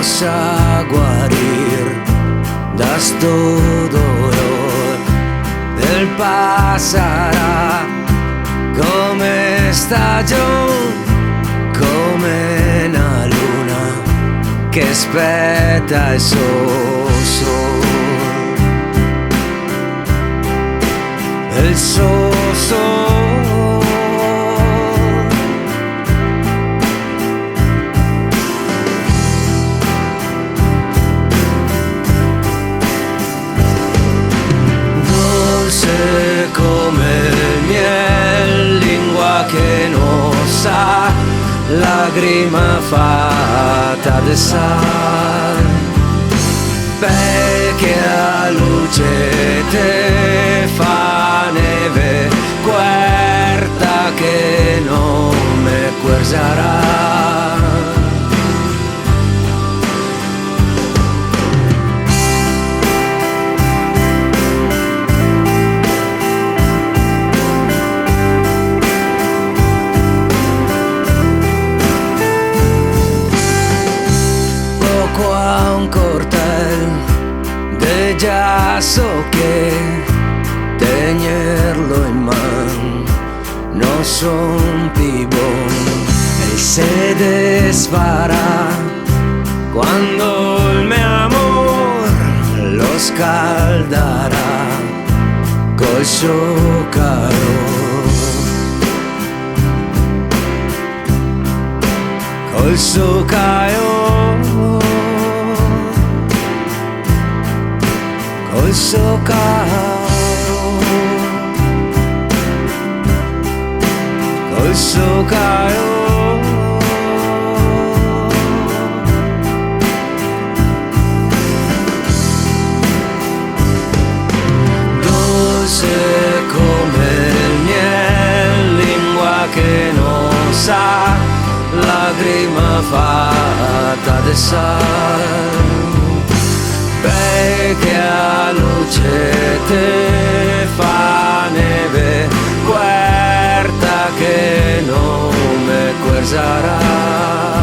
possa guarir das tu dolor. Él pasará come stagione, come una luna che aspetta il suo sol. Il suo sol. Dolce come il miel, lingua che non sa, lagrima fatta di sal, perché a luce te fa neve, querta che non me guarderà. A un cortel de giasso che tenerlo in mano no son più buoni, e se desfarà quando il mio amor lo scaldarà col suo calore, col suo calore, col suo calore, col suo calore. Dolce come il miel, lingua che non sa, lagrima fatta di sal, perché a luce te fa neve, querta che non me guarderà.